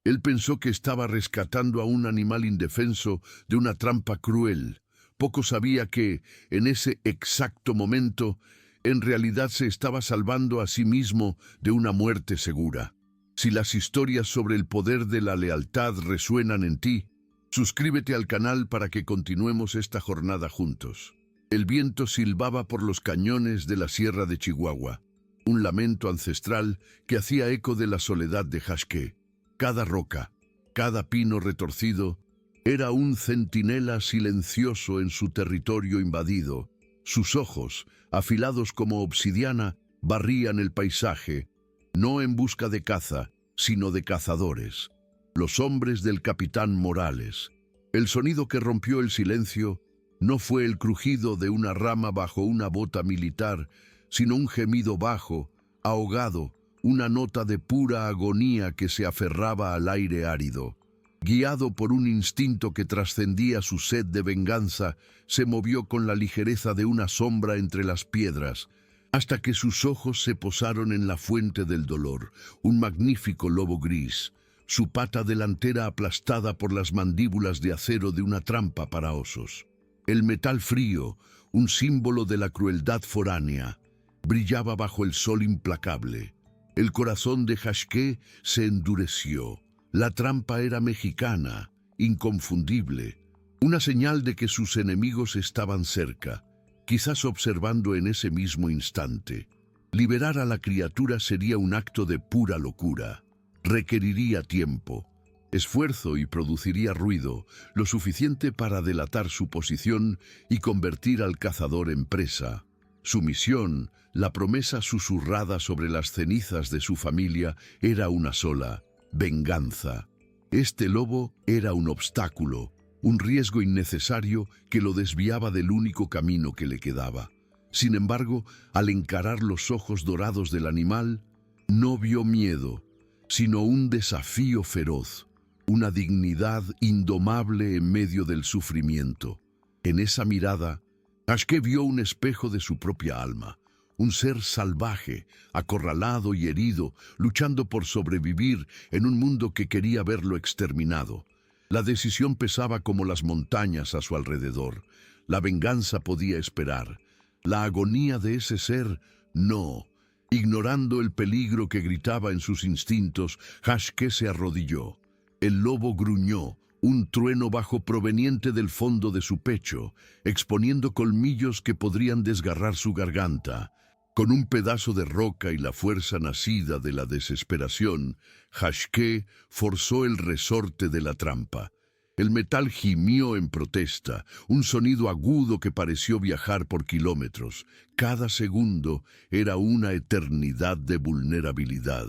Él pensó que estaba rescatando a un animal indefenso de una trampa cruel. Poco sabía que, en ese exacto momento, en realidad se estaba salvando a sí mismo de una muerte segura. Si las historias sobre el poder de la lealtad resuenan en ti, suscríbete al canal para que continuemos esta jornada juntos. El viento silbaba por los cañones de la Sierra de Chihuahua, un lamento ancestral que hacía eco de la soledad de Xaxque. Cada roca, cada pino retorcido, era un centinela silencioso en su territorio invadido. Sus ojos, afilados como obsidiana, barrían el paisaje, no en busca de caza, sino de cazadores, los hombres del capitán Morales. El sonido que rompió el silencio no fue el crujido de una rama bajo una bota militar, sino un gemido bajo, ahogado, una nota de pura agonía que se aferraba al aire árido. Guiado por un instinto que trascendía su sed de venganza, se movió con la ligereza de una sombra entre las piedras, hasta que sus ojos se posaron en la fuente del dolor, un magnífico lobo gris, su pata delantera aplastada por las mandíbulas de acero de una trampa para osos. El metal frío, un símbolo de la crueldad foránea, brillaba bajo el sol implacable. El corazón de Xaxque se endureció. La trampa era mexicana, inconfundible, una señal de que sus enemigos estaban cerca, quizás observando en ese mismo instante. Liberar a la criatura sería un acto de pura locura. Requeriría tiempo, esfuerzo y produciría ruido, lo suficiente para delatar su posición y convertir al cazador en presa. Su misión, la promesa susurrada sobre las cenizas de su familia, era una sola: venganza. Este lobo era un obstáculo, un riesgo innecesario que lo desviaba del único camino que le quedaba. Sin embargo, al encarar los ojos dorados del animal, no vio miedo, sino un desafío feroz, una dignidad indomable en medio del sufrimiento. En esa mirada, Xaxque vio un espejo de su propia alma, un ser salvaje, acorralado y herido, luchando por sobrevivir en un mundo que quería verlo exterminado. La decisión pesaba como las montañas a su alrededor. La venganza podía esperar. La agonía de ese ser, no. Ignorando el peligro que gritaba en sus instintos, Xaxque se arrodilló. El lobo gruñó, un trueno bajo proveniente del fondo de su pecho, exponiendo colmillos que podrían desgarrar su garganta. Con un pedazo de roca y la fuerza nacida de la desesperación, Xaxque forzó el resorte de la trampa. El metal gimió en protesta, un sonido agudo que pareció viajar por kilómetros. Cada segundo era una eternidad de vulnerabilidad.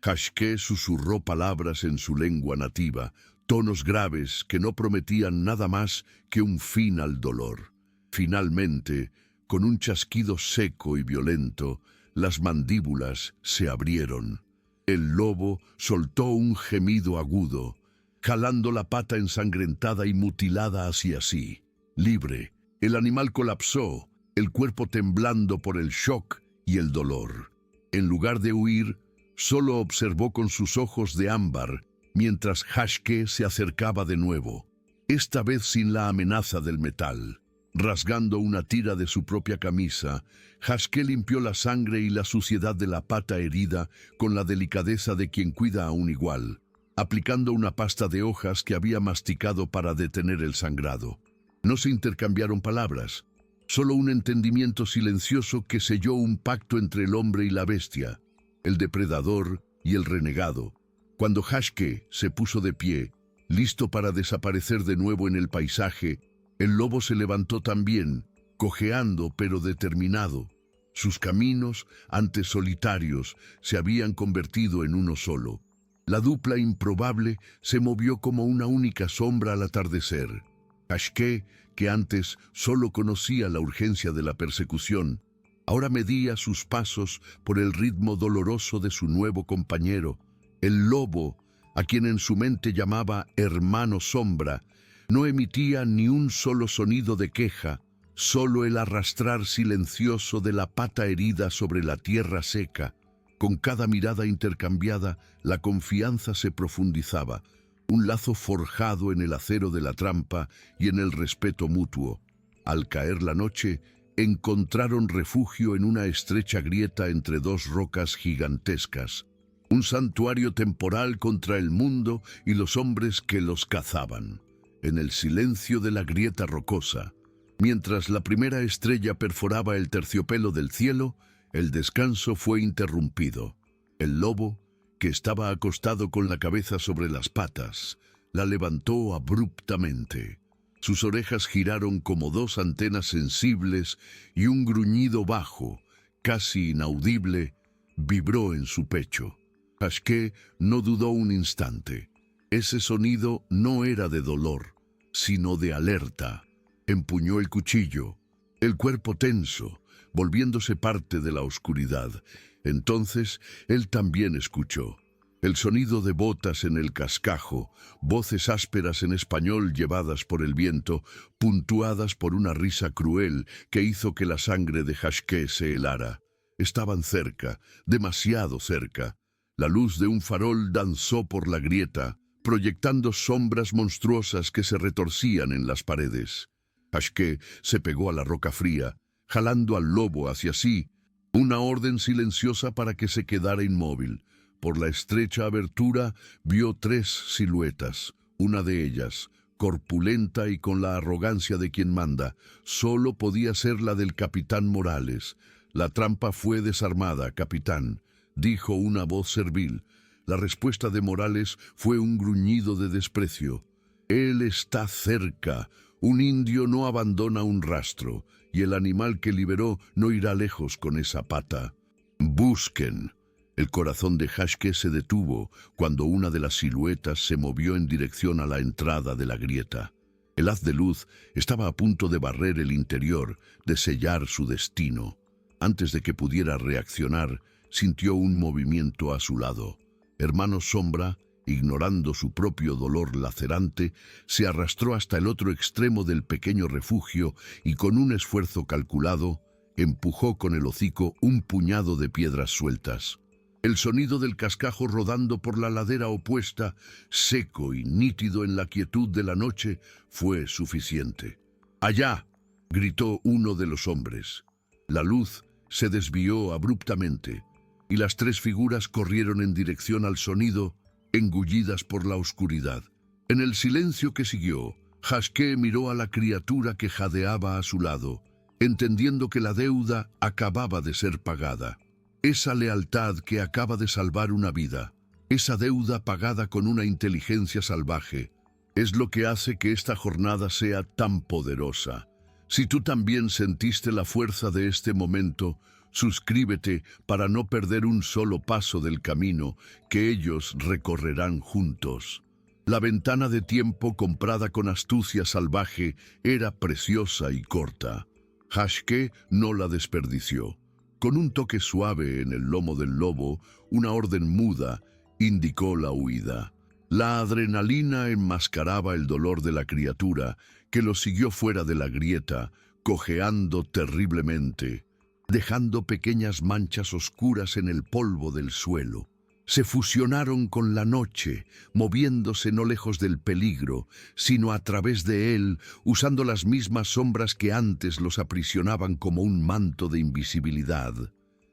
Xaxque susurró palabras en su lengua nativa, tonos graves que no prometían nada más que un fin al dolor. Finalmente, con un chasquido seco y violento, las mandíbulas se abrieron. El lobo soltó un gemido agudo, jalando la pata ensangrentada y mutilada hacia sí. Libre, el animal colapsó, el cuerpo temblando por el shock y el dolor. En lugar de huir, solo observó con sus ojos de ámbar, mientras Xaxque se acercaba de nuevo, esta vez sin la amenaza del metal. Rasgando una tira de su propia camisa, Xaxque limpió la sangre y la suciedad de la pata herida con la delicadeza de quien cuida a un igual, aplicando una pasta de hojas que había masticado para detener el sangrado. No se intercambiaron palabras, solo un entendimiento silencioso que selló un pacto entre el hombre y la bestia, el depredador y el renegado. Cuando Xaxque se puso de pie, listo para desaparecer de nuevo en el paisaje, el lobo se levantó también, cojeando pero determinado. Sus caminos, antes solitarios, se habían convertido en uno solo. La dupla improbable se movió como una única sombra al atardecer. Xaxque, que antes solo conocía la urgencia de la persecución, ahora medía sus pasos por el ritmo doloroso de su nuevo compañero. El lobo, a quien en su mente llamaba hermano sombra, no emitía ni un solo sonido de queja, solo el arrastrar silencioso de la pata herida sobre la tierra seca. Con cada mirada intercambiada, la confianza se profundizaba, un lazo forjado en el acero de la trampa y en el respeto mutuo. Al caer la noche, encontraron refugio en una estrecha grieta entre dos rocas gigantescas, un santuario temporal contra el mundo y los hombres que los cazaban. En el silencio de la grieta rocosa, mientras la primera estrella perforaba el terciopelo del cielo, el descanso fue interrumpido. El lobo, que estaba acostado con la cabeza sobre las patas, la levantó abruptamente. Sus orejas giraron como dos antenas sensibles y un gruñido bajo, casi inaudible, vibró en su pecho. Hashké no dudó un instante. Ese sonido no era de dolor, sino de alerta. Empuñó el cuchillo, el cuerpo tenso, volviéndose parte de la oscuridad. Entonces él también escuchó el sonido de botas en el cascajo, voces ásperas en español llevadas por el viento, puntuadas por una risa cruel que hizo que la sangre de Hashké se helara. Estaban cerca, demasiado cerca. La luz de un farol danzó por la grieta, proyectando sombras monstruosas que se retorcían en las paredes. Hashké se pegó a la roca fría, jalando al lobo hacia sí, una orden silenciosa para que se quedara inmóvil. Por la estrecha abertura vio tres siluetas. Una de ellas, corpulenta y con la arrogancia de quien manda, solo podía ser la del capitán Morales. «La trampa fue desarmada, capitán», dijo una voz servil. La respuesta de Morales fue un gruñido de desprecio. «Él está cerca. Un indio no abandona un rastro, y el animal que liberó no irá lejos con esa pata. Busquen». El corazón de Hashké se detuvo cuando una de las siluetas se movió en dirección a la entrada de la grieta. El haz de luz estaba a punto de barrer el interior, de sellar su destino. Antes de que pudiera reaccionar, sintió un movimiento a su lado. Hermano Sombra, ignorando su propio dolor lacerante, se arrastró hasta el otro extremo del pequeño refugio y con un esfuerzo calculado, empujó con el hocico un puñado de piedras sueltas. El sonido del cascajo rodando por la ladera opuesta, seco y nítido en la quietud de la noche, fue suficiente. «¡Allá!», gritó uno de los hombres. La luz se desvió abruptamente, y las tres figuras corrieron en dirección al sonido, engullidas por la oscuridad. En el silencio que siguió, Hashké miró a la criatura que jadeaba a su lado, entendiendo que la deuda acababa de ser pagada. Esa lealtad que acaba de salvar una vida, esa deuda pagada con una inteligencia salvaje, es lo que hace que esta jornada sea tan poderosa. Si tú también sentiste la fuerza de este momento, suscríbete para no perder un solo paso del camino que ellos recorrerán juntos. La ventana de tiempo comprada con astucia salvaje era preciosa y corta. Hashké no la desperdició. Con un toque suave en el lomo del lobo, una orden muda indicó la huida. La adrenalina enmascaraba el dolor de la criatura, que lo siguió fuera de la grieta, cojeando terriblemente, dejando pequeñas manchas oscuras en el polvo del suelo. Se fusionaron con la noche, moviéndose no lejos del peligro, sino a través de él, usando las mismas sombras que antes los aprisionaban como un manto de invisibilidad.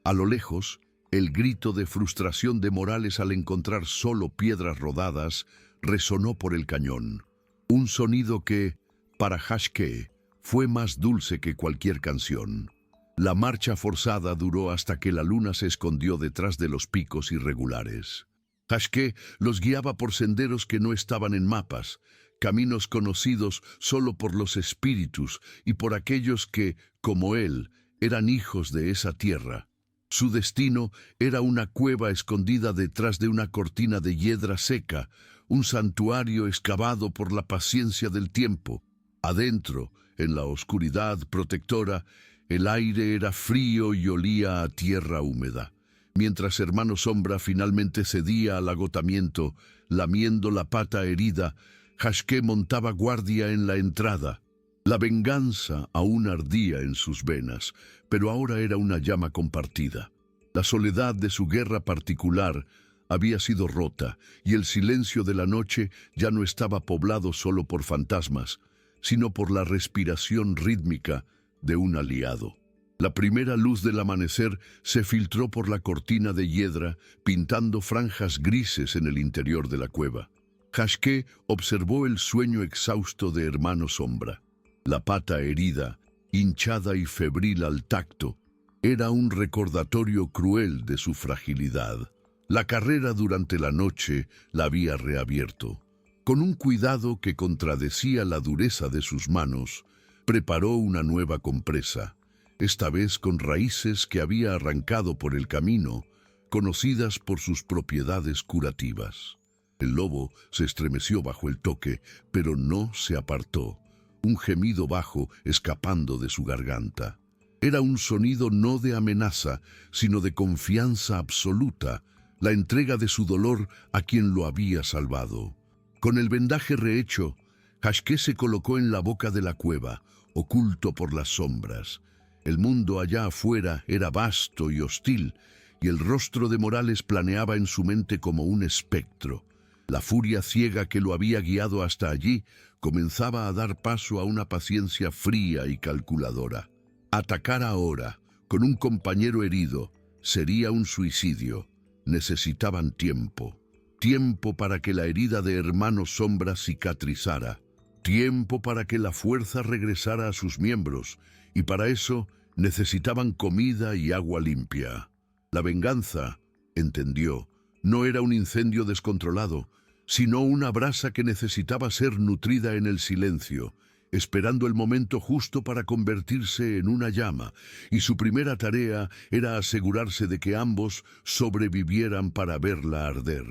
A lo lejos, el grito de frustración de Morales al encontrar solo piedras rodadas resonó por el cañón. Un sonido que, para Hashké, fue más dulce que cualquier canción. La marcha forzada duró hasta que la luna se escondió detrás de los picos irregulares. Hashké los guiaba por senderos que no estaban en mapas, caminos conocidos solo por los espíritus y por aquellos que, como él, eran hijos de esa tierra. Su destino era una cueva escondida detrás de una cortina de hiedra seca, un santuario excavado por la paciencia del tiempo. Adentro, en la oscuridad protectora, el aire era frío y olía a tierra húmeda. Mientras Hermano Sombra finalmente cedía al agotamiento, lamiendo la pata herida, Hashké montaba guardia en la entrada. La venganza aún ardía en sus venas, pero ahora era una llama compartida. La soledad de su guerra particular había sido rota y el silencio de la noche ya no estaba poblado solo por fantasmas, sino por la respiración rítmica de un aliado. La primera luz del amanecer se filtró por la cortina de hiedra, pintando franjas grises en el interior de la cueva. Hashké observó el sueño exhausto de Hermano Sombra. La pata herida, hinchada y febril al tacto, era un recordatorio cruel de su fragilidad. La carrera durante la noche la había reabierto. Con un cuidado que contradecía la dureza de sus manos, preparó una nueva compresa, esta vez con raíces que había arrancado por el camino, conocidas por sus propiedades curativas. El lobo se estremeció bajo el toque, pero no se apartó, un gemido bajo escapando de su garganta. Era un sonido no de amenaza, sino de confianza absoluta, la entrega de su dolor a quien lo había salvado. Con el vendaje rehecho, Hashké se colocó en la boca de la cueva, oculto por las sombras. El mundo allá afuera era vasto y hostil, y el rostro de Morales planeaba en su mente como un espectro. La furia ciega que lo había guiado hasta allí comenzaba a dar paso a una paciencia fría y calculadora. Atacar ahora, con un compañero herido, sería un suicidio. Necesitaban tiempo. Tiempo para que la herida de Hermano Sombra cicatrizara. Tiempo para que la fuerza regresara a sus miembros, y para eso necesitaban comida y agua limpia. La venganza, entendió, no era un incendio descontrolado, sino una brasa que necesitaba ser nutrida en el silencio, esperando el momento justo para convertirse en una llama, y su primera tarea era asegurarse de que ambos sobrevivieran para verla arder.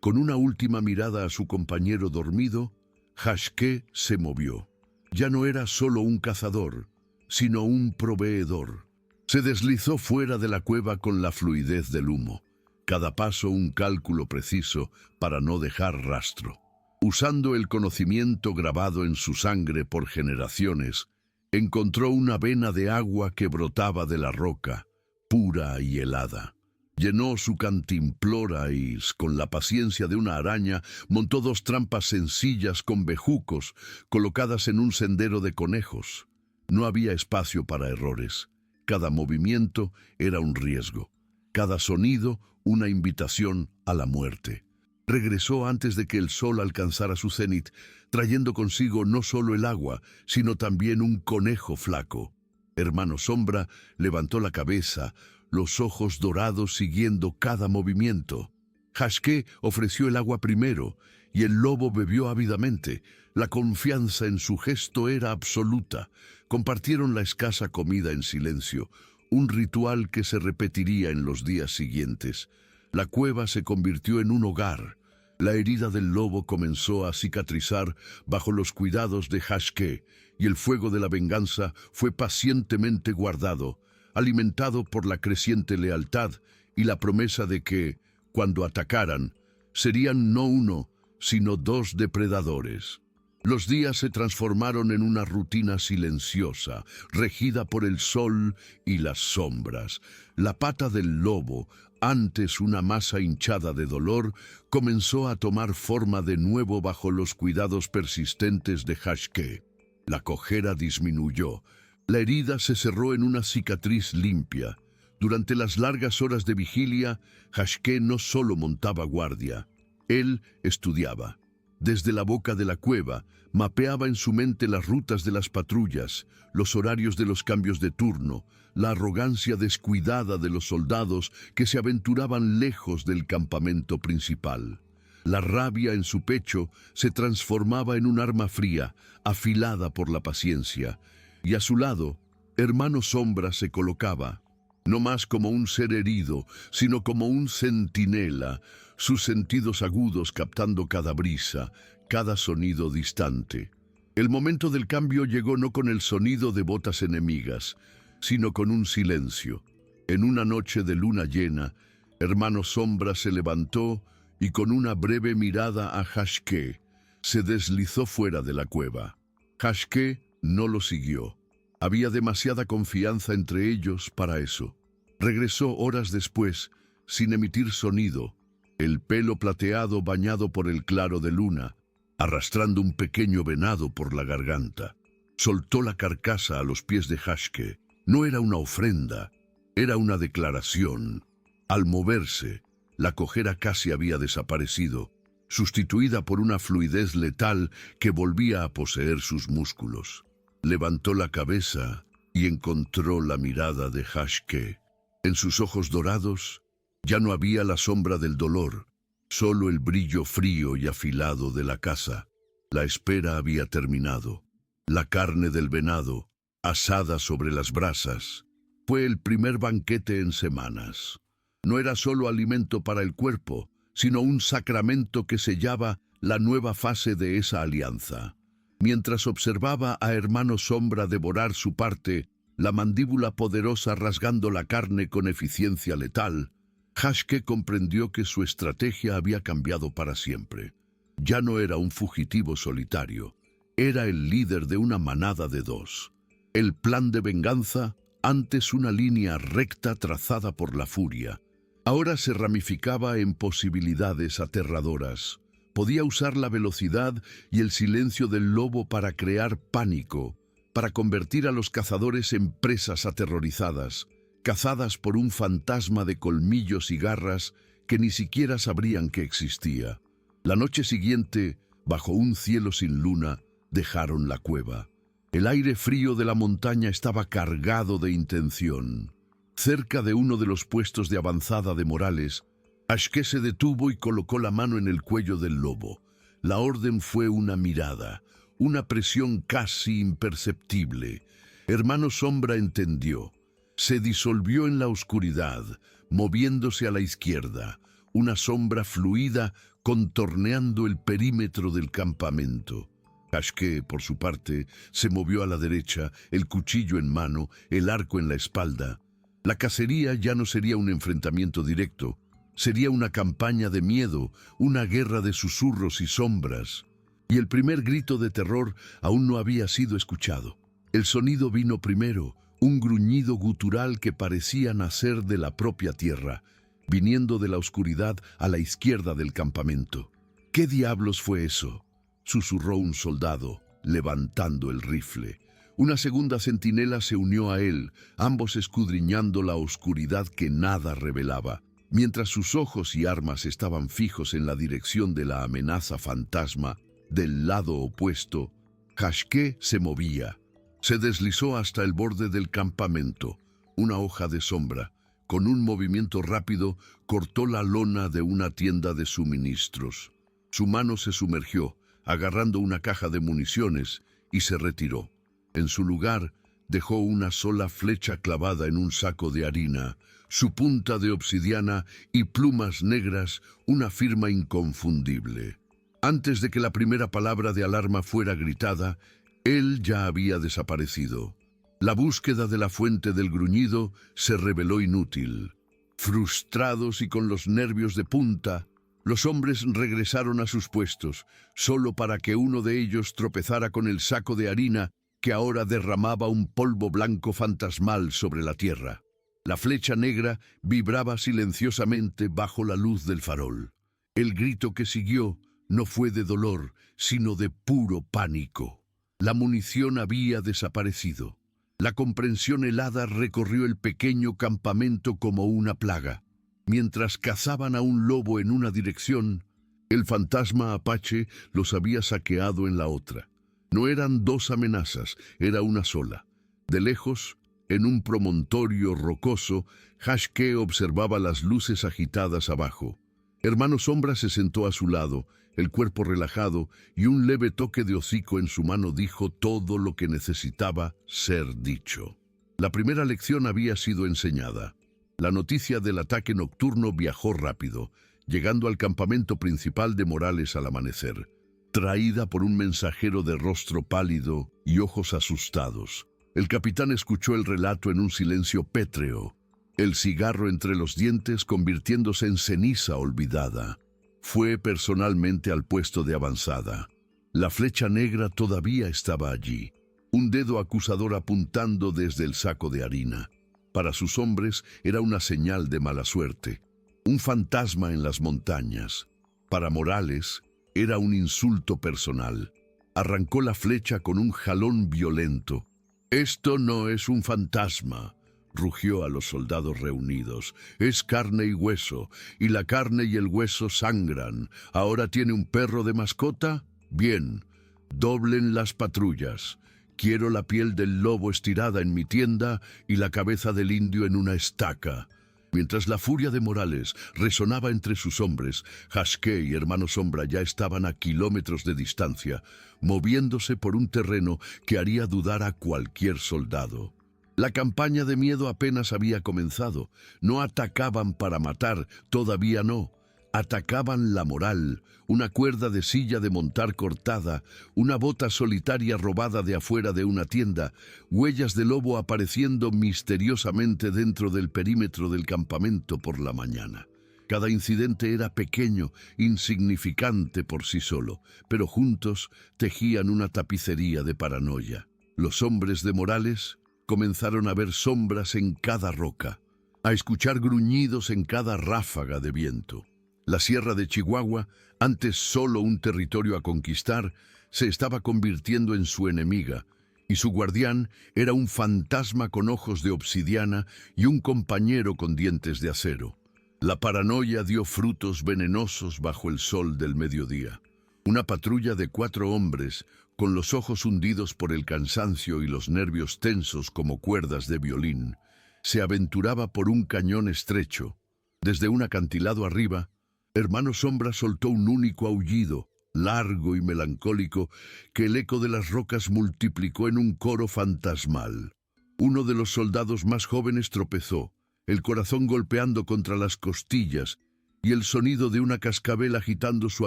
Con una última mirada a su compañero dormido, Hashké se movió. Ya no era solo un cazador, sino un proveedor. Se deslizó fuera de la cueva con la fluidez del humo. Cada paso un cálculo preciso para no dejar rastro. Usando el conocimiento grabado en su sangre por generaciones, encontró una vena de agua que brotaba de la roca, pura y helada. Llenó su cantimplora y, con la paciencia de una araña, montó 2 trampas sencillas con bejucos, colocadas en un sendero de conejos. No había espacio para errores. Cada movimiento era un riesgo. Cada sonido, una invitación a la muerte. Regresó antes de que el sol alcanzara su cenit, trayendo consigo no solo el agua, sino también un conejo flaco. Hermano Sombra levantó la cabeza, los ojos dorados siguiendo cada movimiento. Hashké ofreció el agua primero, y el lobo bebió ávidamente. La confianza en su gesto era absoluta. Compartieron la escasa comida en silencio, un ritual que se repetiría en los días siguientes. La cueva se convirtió en un hogar. La herida del lobo comenzó a cicatrizar bajo los cuidados de Hashké, y el fuego de la venganza fue pacientemente guardado, alimentado por la creciente lealtad y la promesa de que, cuando atacaran, serían no uno, sino 2 depredadores. Los días se transformaron en una rutina silenciosa, regida por el sol y las sombras. La pata del lobo, antes una masa hinchada de dolor, comenzó a tomar forma de nuevo bajo los cuidados persistentes de Hashké. La cojera disminuyó. La herida se cerró en una cicatriz limpia. Durante las largas horas de vigilia, Hashké no solo montaba guardia. Él estudiaba. Desde la boca de la cueva, mapeaba en su mente las rutas de las patrullas, los horarios de los cambios de turno, la arrogancia descuidada de los soldados que se aventuraban lejos del campamento principal. La rabia en su pecho se transformaba en un arma fría, afilada por la paciencia, y a su lado, Hermano Sombra se colocaba, no más como un ser herido, sino como un centinela, sus sentidos agudos captando cada brisa, cada sonido distante. El momento del cambio llegó no con el sonido de botas enemigas, sino con un silencio. En una noche de luna llena, Hermano Sombra se levantó y con una breve mirada a Hashké, se deslizó fuera de la cueva. Hashké no lo siguió. Había demasiada confianza entre ellos para eso. Regresó horas después, sin emitir sonido, el pelo plateado bañado por el claro de luna, arrastrando un pequeño venado por la garganta. Soltó la carcasa a los pies de Hashke. No era una ofrenda, era una declaración. Al moverse, la cojera casi había desaparecido, sustituida por una fluidez letal que volvía a poseer sus músculos. Levantó la cabeza y encontró la mirada de Hashke. En sus ojos dorados ya no había la sombra del dolor, solo el brillo frío y afilado de la caza. La espera había terminado. La carne del venado, asada sobre las brasas, fue el primer banquete en semanas. No era solo alimento para el cuerpo, sino un sacramento que sellaba la nueva fase de esa alianza. Mientras observaba a Hermano Sombra devorar su parte, la mandíbula poderosa rasgando la carne con eficiencia letal, Hashke comprendió que su estrategia había cambiado para siempre. Ya no era un fugitivo solitario, era el líder de una manada de dos. El plan de venganza, antes una línea recta trazada por la furia, ahora se ramificaba en posibilidades aterradoras. Podía usar la velocidad y el silencio del lobo para crear pánico, para convertir a los cazadores en presas aterrorizadas, cazadas por un fantasma de colmillos y garras que ni siquiera sabrían que existía. La noche siguiente, bajo un cielo sin luna, dejaron la cueva. El aire frío de la montaña estaba cargado de intención. Cerca de uno de los puestos de avanzada de Morales, Hashke se detuvo y colocó la mano en el cuello del lobo. La orden fue una mirada, una presión casi imperceptible. Hermano Sombra entendió. Se disolvió en la oscuridad, moviéndose a la izquierda, una sombra fluida contorneando el perímetro del campamento. Hashke, por su parte, se movió a la derecha, el cuchillo en mano, el arco en la espalda. La cacería ya no sería un enfrentamiento directo, sería una campaña de miedo, una guerra de susurros y sombras. Y el primer grito de terror aún no había sido escuchado. El sonido vino primero, un gruñido gutural que parecía nacer de la propia tierra, viniendo de la oscuridad a la izquierda del campamento. ¿Qué diablos fue eso?, susurró un soldado, levantando el rifle. Una segunda centinela se unió a él, ambos escudriñando la oscuridad que nada revelaba. Mientras sus ojos y armas estaban fijos en la dirección de la amenaza fantasma, del lado opuesto, Hashke se movía. Se deslizó hasta el borde del campamento, una hoja de sombra. Con un movimiento rápido, cortó la lona de una tienda de suministros. Su mano se sumergió, agarrando una caja de municiones, y se retiró. En su lugar, dejó una sola flecha clavada en un saco de harina, su punta de obsidiana y plumas negras, una firma inconfundible. Antes de que la primera palabra de alarma fuera gritada, él ya había desaparecido. La búsqueda de la fuente del gruñido se reveló inútil. Frustrados y con los nervios de punta, los hombres regresaron a sus puestos, solo para que uno de ellos tropezara con el saco de harina que ahora derramaba un polvo blanco fantasmal sobre la tierra. La flecha negra vibraba silenciosamente bajo la luz del farol. El grito que siguió no fue de dolor, sino de puro pánico. La munición había desaparecido. La comprensión helada recorrió el pequeño campamento como una plaga. Mientras cazaban a un lobo en una dirección, el fantasma apache los había saqueado en la otra. No eran dos amenazas, era una sola. De lejos, en un promontorio rocoso, Hashke observaba las luces agitadas abajo. Hermano Sombra se sentó a su lado, el cuerpo relajado, y un leve toque de hocico en su mano dijo todo lo que necesitaba ser dicho. La primera lección había sido enseñada. La noticia del ataque nocturno viajó rápido, llegando al campamento principal de Morales al amanecer, traída por un mensajero de rostro pálido y ojos asustados. El capitán escuchó el relato en un silencio pétreo, el cigarro entre los dientes convirtiéndose en ceniza olvidada. Fue personalmente al puesto de avanzada. La flecha negra todavía estaba allí, un dedo acusador apuntando desde el saco de harina. Para sus hombres era una señal de mala suerte, un fantasma en las montañas. Para Morales era un insulto personal. Arrancó la flecha con un jalón violento. «Esto no es un fantasma», rugió a los soldados reunidos. «Es carne y hueso, y la carne y el hueso sangran. ¿Ahora tiene un perro de mascota? Bien, doblen las patrullas. Quiero la piel del lobo estirada en mi tienda y la cabeza del indio en una estaca». Mientras la furia de Morales resonaba entre sus hombres, Jasqué y Hermano Sombra ya estaban a kilómetros de distancia, moviéndose por un terreno que haría dudar a cualquier soldado. La campaña de miedo apenas había comenzado. No atacaban para matar, todavía no. Atacaban la moral, una cuerda de silla de montar cortada, una bota solitaria robada de afuera de una tienda, huellas de lobo apareciendo misteriosamente dentro del perímetro del campamento por la mañana. Cada incidente era pequeño, insignificante por sí solo, pero juntos tejían una tapicería de paranoia. Los hombres de Morales comenzaron a ver sombras en cada roca, a escuchar gruñidos en cada ráfaga de viento. La Sierra de Chihuahua, antes solo un territorio a conquistar, se estaba convirtiendo en su enemiga, y su guardián era un fantasma con ojos de obsidiana y un compañero con dientes de acero. La paranoia dio frutos venenosos bajo el sol del mediodía. Una patrulla de 4 hombres, con los ojos hundidos por el cansancio y los nervios tensos como cuerdas de violín, se aventuraba por un cañón estrecho. Desde un acantilado arriba, Hermano Sombra soltó un único aullido, largo y melancólico, que el eco de las rocas multiplicó en un coro fantasmal. Uno de los soldados más jóvenes tropezó, el corazón golpeando contra las costillas, y el sonido de una cascabel agitando su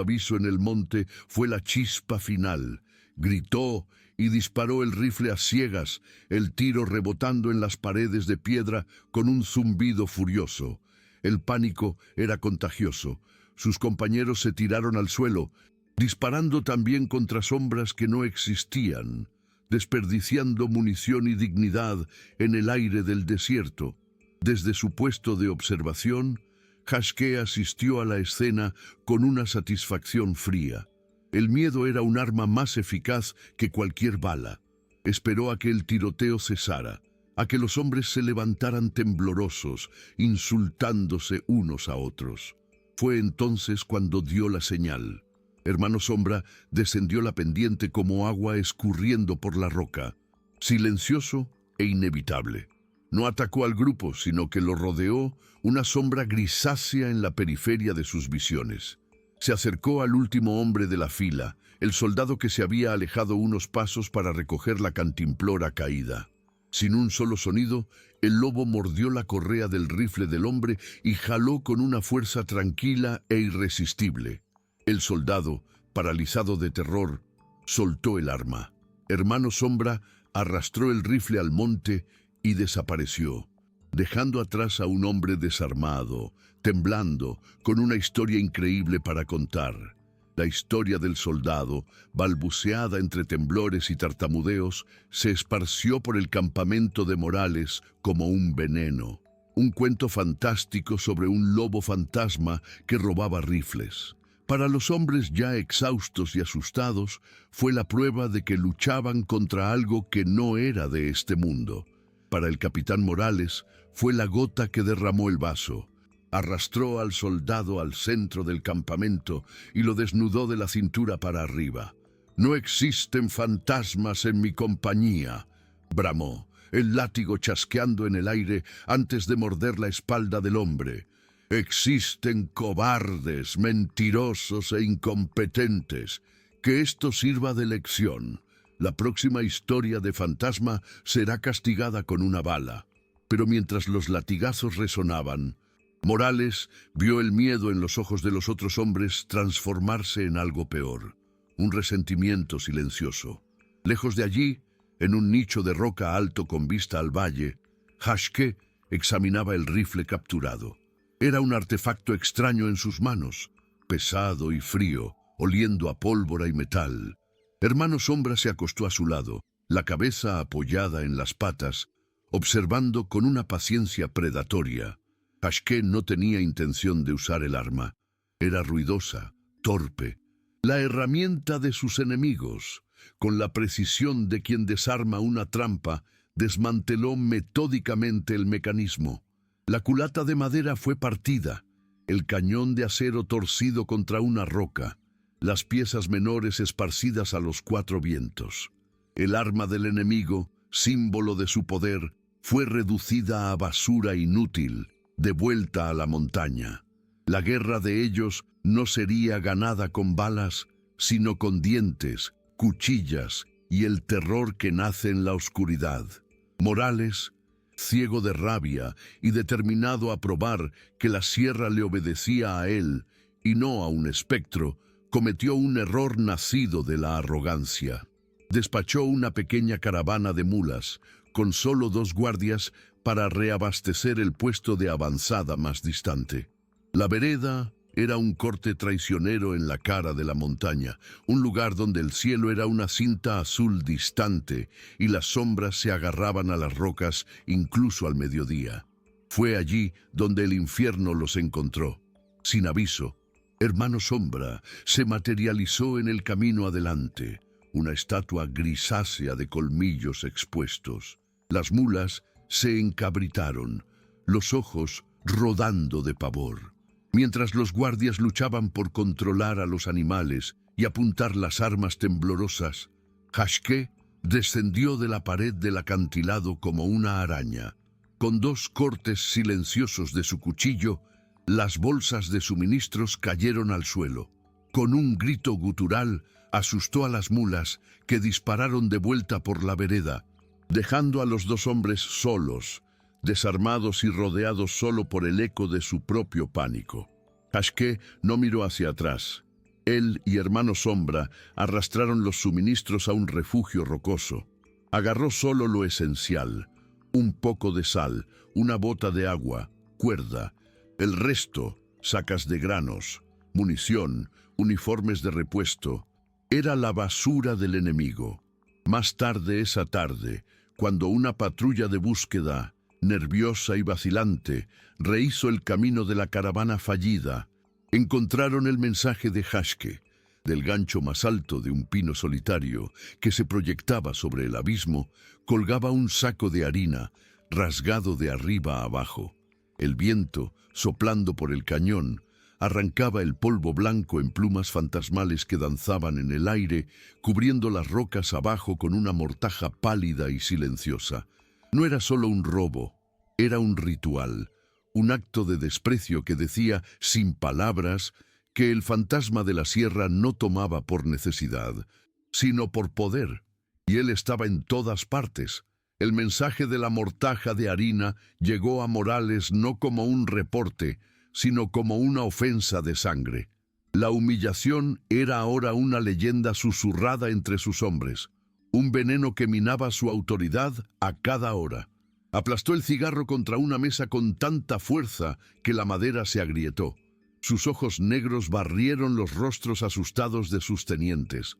aviso en el monte fue la chispa final. Gritó y disparó el rifle a ciegas, el tiro rebotando en las paredes de piedra con un zumbido furioso. El pánico era contagioso. Sus compañeros se tiraron al suelo, disparando también contra sombras que no existían, desperdiciando munición y dignidad en el aire del desierto. Desde su puesto de observación, Jasqué asistió a la escena con una satisfacción fría. El miedo era un arma más eficaz que cualquier bala. Esperó a que el tiroteo cesara, a que los hombres se levantaran temblorosos, insultándose unos a otros. Fue entonces cuando dio la señal. Hermano Sombra descendió la pendiente como agua escurriendo por la roca, silencioso e inevitable. No atacó al grupo, sino que lo rodeó una sombra grisácea en la periferia de sus visiones. Se acercó al último hombre de la fila, el soldado que se había alejado unos pasos para recoger la cantimplora caída. Sin un solo sonido, el lobo mordió la correa del rifle del hombre y jaló con una fuerza tranquila e irresistible. El soldado, paralizado de terror, soltó el arma. Hermano Sombra arrastró el rifle al monte y desapareció, dejando atrás a un hombre desarmado, temblando, con una historia increíble para contar. La historia del soldado, balbuceada entre temblores y tartamudeos, se esparció por el campamento de Morales como un veneno. Un cuento fantástico sobre un lobo fantasma que robaba rifles. Para los hombres ya exhaustos y asustados, fue la prueba de que luchaban contra algo que no era de este mundo. Para el capitán Morales, fue la gota que derramó el vaso. Arrastró al soldado al centro del campamento y lo desnudó de la cintura para arriba. «No existen fantasmas en mi compañía», bramó, el látigo chasqueando en el aire antes de morder la espalda del hombre. «Existen cobardes, mentirosos e incompetentes. Que esto sirva de lección. La próxima historia de fantasma será castigada con una bala». Pero mientras los latigazos resonaban, Morales vio el miedo en los ojos de los otros hombres transformarse en algo peor, un resentimiento silencioso. Lejos de allí, en un nicho de roca alto con vista al valle, Jasqué examinaba el rifle capturado. Era un artefacto extraño en sus manos, pesado y frío, oliendo a pólvora y metal. Hermano Sombra se acostó a su lado, la cabeza apoyada en las patas, observando con una paciencia predatoria. Hashké no tenía intención de usar el arma. Era ruidosa, torpe, la herramienta de sus enemigos. Con la precisión de quien desarma una trampa, desmanteló metódicamente el mecanismo. La culata de madera fue partida, el cañón de acero torcido contra una roca, las piezas menores esparcidas a los cuatro vientos. El arma del enemigo, símbolo de su poder, fue reducida a basura inútil, de vuelta a la montaña. La guerra de ellos no sería ganada con balas, sino con dientes, cuchillas y el terror que nace en la oscuridad. Morales, ciego de rabia y determinado a probar que la sierra le obedecía a él y no a un espectro, cometió un error nacido de la arrogancia. Despachó una pequeña caravana de mulas, con solo 2 guardias, para reabastecer el puesto de avanzada más distante. La vereda era un corte traicionero en la cara de la montaña, un lugar donde el cielo era una cinta azul distante y las sombras se agarraban a las rocas incluso al mediodía. Fue allí donde el infierno los encontró. Sin aviso, Hermano Sombra se materializó en el camino adelante, una estatua grisácea de colmillos expuestos. Las mulas se encabritaron, los ojos rodando de pavor. Mientras los guardias luchaban por controlar a los animales y apuntar las armas temblorosas, Hashké descendió de la pared del acantilado como una araña. Con 2 cortes silenciosos de su cuchillo, las bolsas de suministros cayeron al suelo. Con un grito gutural, asustó a las mulas, que dispararon de vuelta por la vereda, dejando a los 2 hombres solos, desarmados y rodeados solo por el eco de su propio pánico. Hashké no miró hacia atrás. Él y Hermano Sombra arrastraron los suministros a un refugio rocoso. Agarró solo lo esencial: un poco de sal, una bota de agua, cuerda. El resto, sacas de granos, munición, uniformes de repuesto, era la basura del enemigo. Más tarde esa tarde, cuando una patrulla de búsqueda, nerviosa y vacilante, rehizo el camino de la caravana fallida, encontraron el mensaje de Hashké. Del gancho más alto de un pino solitario que se proyectaba sobre el abismo, colgaba un saco de harina, rasgado de arriba a abajo. El viento, soplando por el cañón, arrancaba el polvo blanco en plumas fantasmales que danzaban en el aire, cubriendo las rocas abajo con una mortaja pálida y silenciosa. No era solo un robo, era un ritual, un acto de desprecio que decía, sin palabras, que el fantasma de la sierra no tomaba por necesidad, sino por poder, y él estaba en todas partes. El mensaje de la mortaja de harina llegó a Morales no como un reporte, sino como una ofensa de sangre. La humillación era ahora una leyenda susurrada entre sus hombres, un veneno que minaba su autoridad a cada hora. Aplastó el cigarro contra una mesa con tanta fuerza que la madera se agrietó. Sus ojos negros barrieron los rostros asustados de sus tenientes.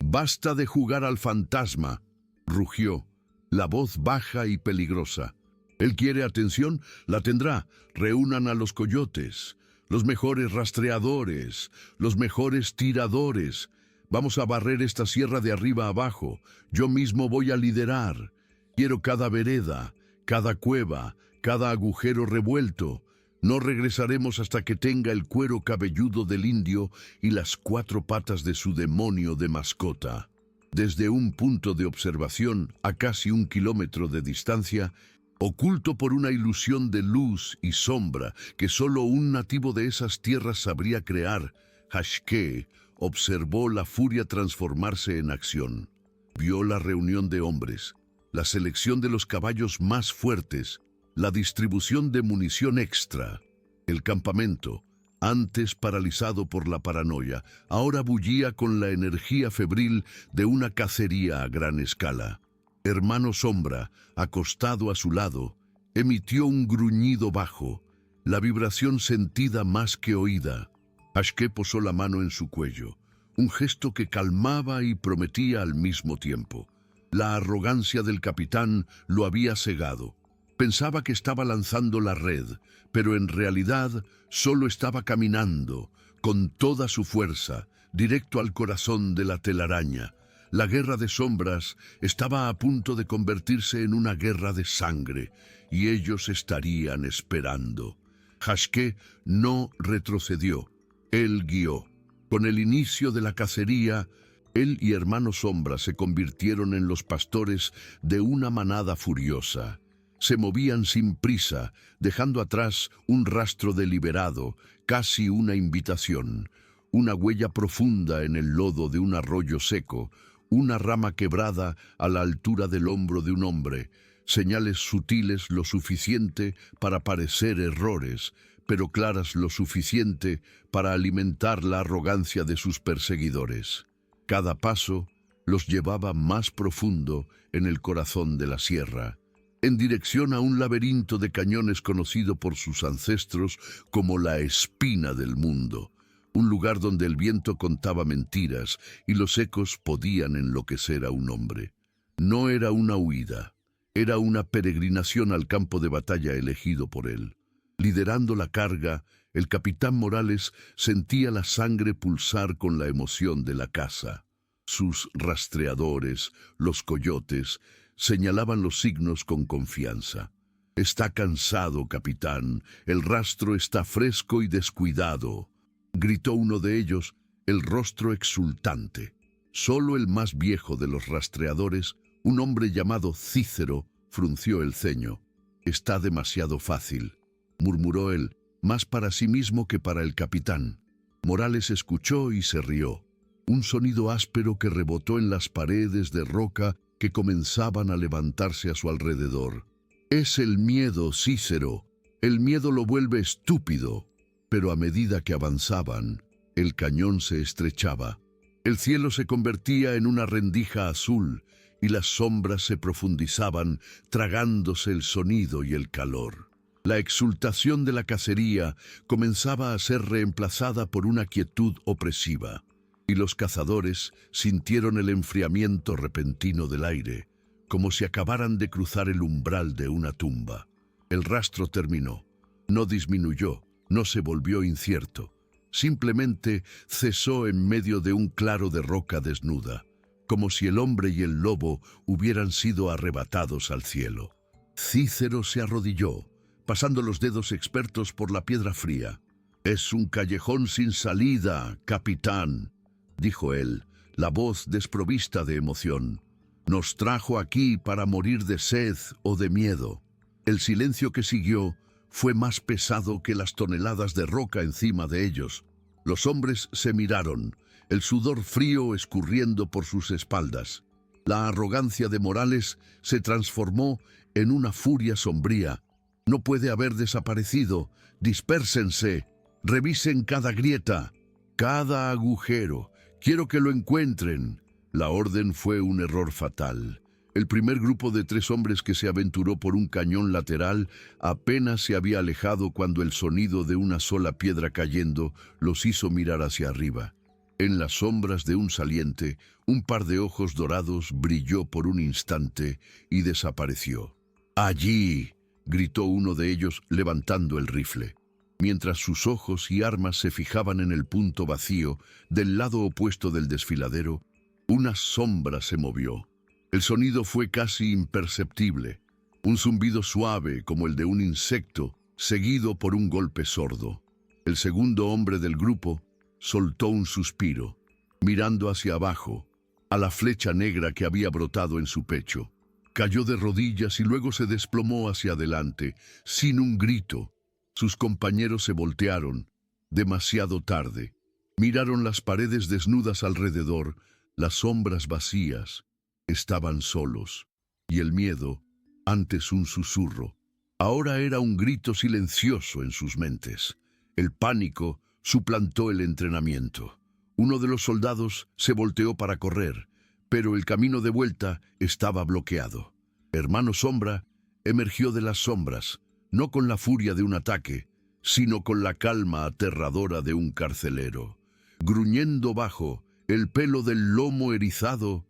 «Basta de jugar al fantasma», rugió, la voz baja y peligrosa. «Él quiere atención, la tendrá. Reúnan a los coyotes, los mejores rastreadores, los mejores tiradores. Vamos a barrer esta sierra de arriba abajo. Yo mismo voy a liderar. Quiero cada vereda, cada cueva, cada agujero revuelto. No regresaremos hasta que tenga el cuero cabelludo del indio y las 4 patas de su demonio de mascota». Desde un punto de observación a casi 1 kilómetro de distancia, oculto por una ilusión de luz y sombra que solo un nativo de esas tierras sabría crear, Hashké observó la furia transformarse en acción. Vio la reunión de hombres, la selección de los caballos más fuertes, la distribución de munición extra. El campamento, antes paralizado por la paranoia, ahora bullía con la energía febril de una cacería a gran escala. Hermano Sombra, acostado a su lado, emitió un gruñido bajo, la vibración sentida más que oída. Hashké posó la mano en su cuello, un gesto que calmaba y prometía al mismo tiempo. La arrogancia del capitán lo había cegado. Pensaba que estaba lanzando la red, pero en realidad solo estaba caminando, con toda su fuerza, directo al corazón de la telaraña. La guerra de sombras estaba a punto de convertirse en una guerra de sangre, y ellos estarían esperando. Hashké no retrocedió. Él guió. Con el inicio de la cacería, él y Hermano Sombra se convirtieron en los pastores de una manada furiosa. Se movían sin prisa, dejando atrás un rastro deliberado, casi una invitación, una huella profunda en el lodo de un arroyo seco, una rama quebrada a la altura del hombro de un hombre, señales sutiles lo suficiente para parecer errores, pero claras lo suficiente para alimentar la arrogancia de sus perseguidores. Cada paso los llevaba más profundo en el corazón de la sierra, en dirección a un laberinto de cañones conocido por sus ancestros como la espina del mundo, un lugar donde el viento contaba mentiras y los ecos podían enloquecer a un hombre. No era una huida, era una peregrinación al campo de batalla elegido por él. Liderando la carga, el capitán Morales sentía la sangre pulsar con la emoción de la caza. Sus rastreadores, los coyotes, señalaban los signos con confianza. «Está cansado, capitán. El rastro está fresco y descuidado», gritó uno de ellos, el rostro exultante. Solo el más viejo de los rastreadores, un hombre llamado Cícero, frunció el ceño. «Está demasiado fácil», murmuró él, más para sí mismo que para el capitán. Morales escuchó y se rió. Un sonido áspero que rebotó en las paredes de roca que comenzaban a levantarse a su alrededor. «Es el miedo, Cícero. El miedo lo vuelve estúpido». Pero a medida que avanzaban, el cañón se estrechaba. El cielo se convertía en una rendija azul y las sombras se profundizaban, tragándose el sonido y el calor. La exultación de la cacería comenzaba a ser reemplazada por una quietud opresiva, y los cazadores sintieron el enfriamiento repentino del aire, como si acabaran de cruzar el umbral de una tumba. El rastro terminó, no disminuyó, no se volvió incierto, simplemente cesó en medio de un claro de roca desnuda, como si el hombre y el lobo hubieran sido arrebatados al cielo. Cícero se arrodilló, pasando los dedos expertos por la piedra fría. «Es un callejón sin salida, capitán», dijo él, la voz desprovista de emoción. «Nos trajo aquí para morir de sed o de miedo». El silencio que siguió fue más pesado que las toneladas de roca encima de ellos. Los hombres se miraron, el sudor frío escurriendo por sus espaldas. La arrogancia de Morales se transformó en una furia sombría. «No puede haber desaparecido. Dispérsense. Revisen cada grieta, cada agujero. Quiero que lo encuentren». La orden fue un error fatal. El primer grupo de 3 hombres que se aventuró por un cañón lateral apenas se había alejado cuando el sonido de una sola piedra cayendo los hizo mirar hacia arriba. En las sombras de un saliente, un par de ojos dorados brilló por un instante y desapareció. «¡Allí!», gritó uno de ellos levantando el rifle. Mientras sus ojos y armas se fijaban en el punto vacío del lado opuesto del desfiladero, una sombra se movió. El sonido fue casi imperceptible, un zumbido suave como el de un insecto, seguido por un golpe sordo. El segundo hombre del grupo soltó un suspiro, mirando hacia abajo, a la flecha negra que había brotado en su pecho. Cayó de rodillas y luego se desplomó hacia adelante, sin un grito. Sus compañeros se voltearon, demasiado tarde. Miraron las paredes desnudas alrededor, las sombras vacías. Estaban solos, y el miedo, antes un susurro, ahora era un grito silencioso en sus mentes. El pánico suplantó el entrenamiento. Uno de los soldados se volteó para correr, pero el camino de vuelta estaba bloqueado. Hermano Sombra emergió de las sombras, no con la furia de un ataque, sino con la calma aterradora de un carcelero. Gruñendo bajo, el pelo del lomo erizado,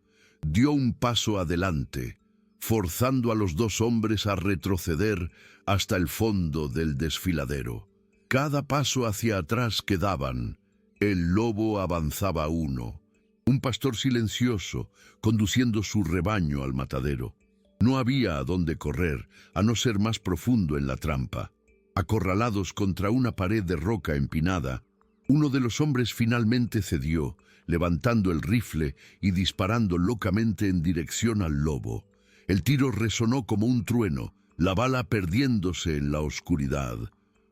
Dio un paso adelante, forzando a los dos hombres a retroceder hasta el fondo del desfiladero. Cada paso hacia atrás que daban, el lobo avanzaba uno. Un pastor silencioso, conduciendo su rebaño al matadero. No había a dónde correr, a no ser más profundo en la trampa. Acorralados contra una pared de roca empinada, uno de los hombres finalmente cedió, levantando el rifle y disparando locamente en dirección al lobo. El tiro resonó como un trueno, la bala perdiéndose en la oscuridad.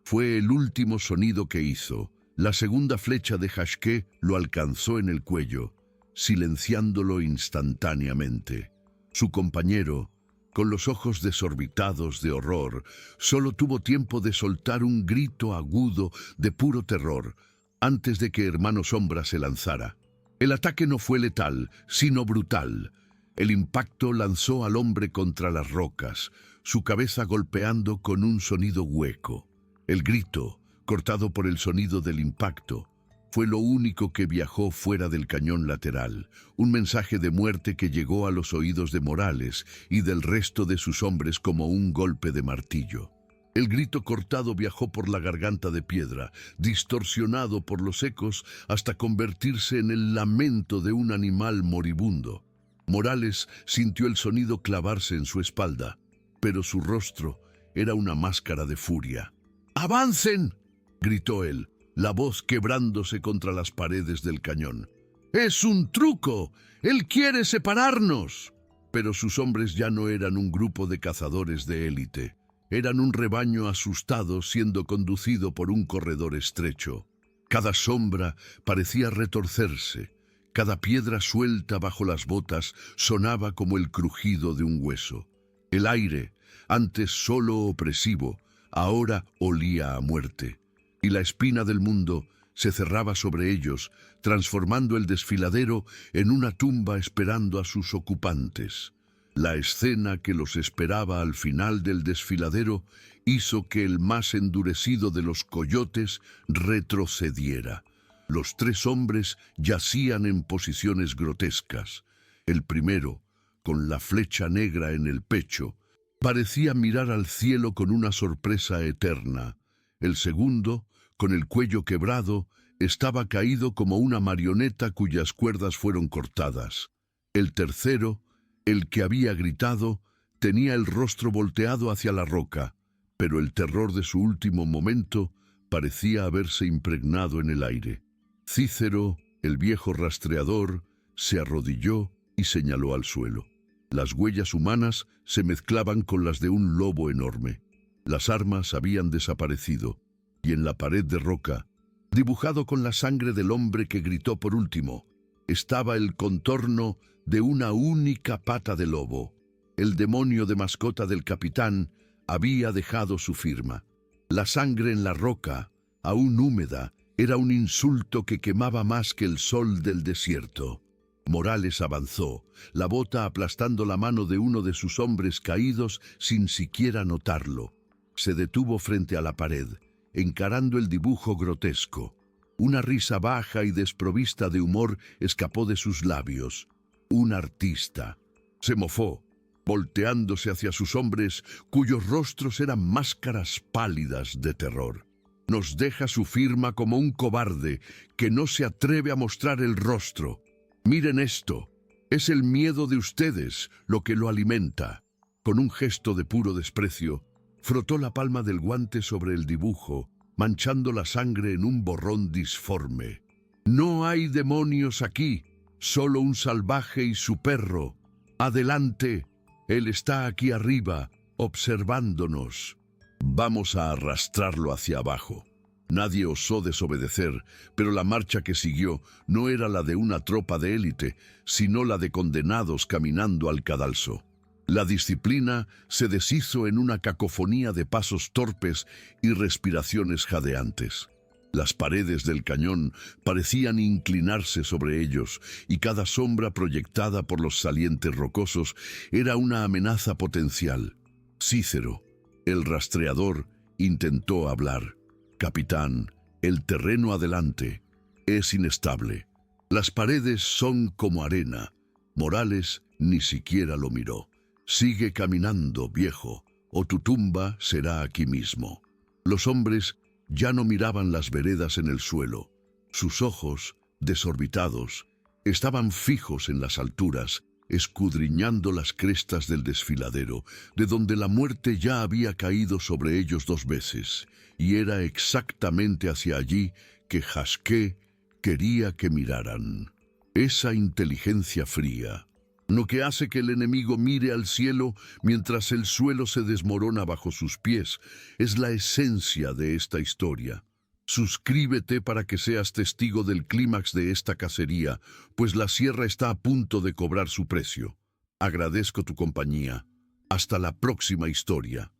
Fue el último sonido que hizo. La segunda flecha de Hashké lo alcanzó en el cuello, silenciándolo instantáneamente. Su compañero, con los ojos desorbitados de horror, solo tuvo tiempo de soltar un grito agudo de puro terror antes de que Hermano Sombra se lanzara. El ataque no fue letal, sino brutal. El impacto lanzó al hombre contra las rocas, su cabeza golpeando con un sonido hueco. El grito, cortado por el sonido del impacto, fue lo único que viajó fuera del cañón lateral, un mensaje de muerte que llegó a los oídos de Morales y del resto de sus hombres como un golpe de martillo. El grito cortado viajó por la garganta de piedra, distorsionado por los ecos hasta convertirse en el lamento de un animal moribundo. Morales sintió el sonido clavarse en su espalda, pero su rostro era una máscara de furia. ¡Avancen!, gritó él, la voz quebrándose contra las paredes del cañón. ¡Es un truco! ¡Él quiere separarnos! Pero sus hombres ya no eran un grupo de cazadores de élite. Eran un rebaño asustado siendo conducido por un corredor estrecho. Cada sombra parecía retorcerse. Cada piedra suelta bajo las botas sonaba como el crujido de un hueso. El aire, antes solo opresivo, ahora olía a muerte. Y la espina del mundo se cerraba sobre ellos, transformando el desfiladero en una tumba esperando a sus ocupantes. La escena que los esperaba al final del desfiladero hizo que el más endurecido de los coyotes retrocediera. Los tres hombres yacían en posiciones grotescas. El primero, con la flecha negra en el pecho, parecía mirar al cielo con una sorpresa eterna. El segundo, con el cuello quebrado, estaba caído como una marioneta cuyas cuerdas fueron cortadas. El tercero, el que había gritado, tenía el rostro volteado hacia la roca, pero el terror de su último momento parecía haberse impregnado en el aire. Cícero, el viejo rastreador, se arrodilló y señaló al suelo. Las huellas humanas se mezclaban con las de un lobo enorme. Las armas habían desaparecido, y en la pared de roca, dibujado con la sangre del hombre que gritó por último, estaba el contorno de una única pata de lobo. El demonio de mascota del capitán había dejado su firma. La sangre en la roca, aún húmeda, era un insulto que quemaba más que el sol del desierto. Morales avanzó, la bota aplastando la mano de uno de sus hombres caídos sin siquiera notarlo. Se detuvo frente a la pared, encarando el dibujo grotesco. Una risa baja y desprovista de humor escapó de sus labios. Un artista. Se mofó, volteándose hacia sus hombres, cuyos rostros eran máscaras pálidas de terror. Nos deja su firma como un cobarde que no se atreve a mostrar el rostro. Miren esto. Es el miedo de ustedes lo que lo alimenta. Con un gesto de puro desprecio, frotó la palma del guante sobre el dibujo, manchando la sangre en un borrón disforme. No hay demonios aquí, solo un salvaje y su perro. Adelante, él está aquí arriba, observándonos. Vamos a arrastrarlo hacia abajo. Nadie osó desobedecer, pero la marcha que siguió no era la de una tropa de élite, sino la de condenados caminando al cadalso. La disciplina se deshizo en una cacofonía de pasos torpes y respiraciones jadeantes. Las paredes del cañón parecían inclinarse sobre ellos, y cada sombra proyectada por los salientes rocosos era una amenaza potencial. Cícero, el rastreador, intentó hablar. Capitán, el terreno adelante es inestable. Las paredes son como arena. Morales ni siquiera lo miró. Sigue caminando, viejo, o tu tumba será aquí mismo. Los hombres ya no miraban las veredas en el suelo. Sus ojos, desorbitados, estaban fijos en las alturas, escudriñando las crestas del desfiladero, de donde la muerte ya había caído sobre ellos 2 veces, y era exactamente hacia allí que Jasqué quería que miraran. Esa inteligencia fría, lo que hace que el enemigo mire al cielo mientras el suelo se desmorona bajo sus pies, es la esencia de esta historia. Suscríbete para que seas testigo del clímax de esta cacería, pues la sierra está a punto de cobrar su precio. Agradezco tu compañía. Hasta la próxima historia.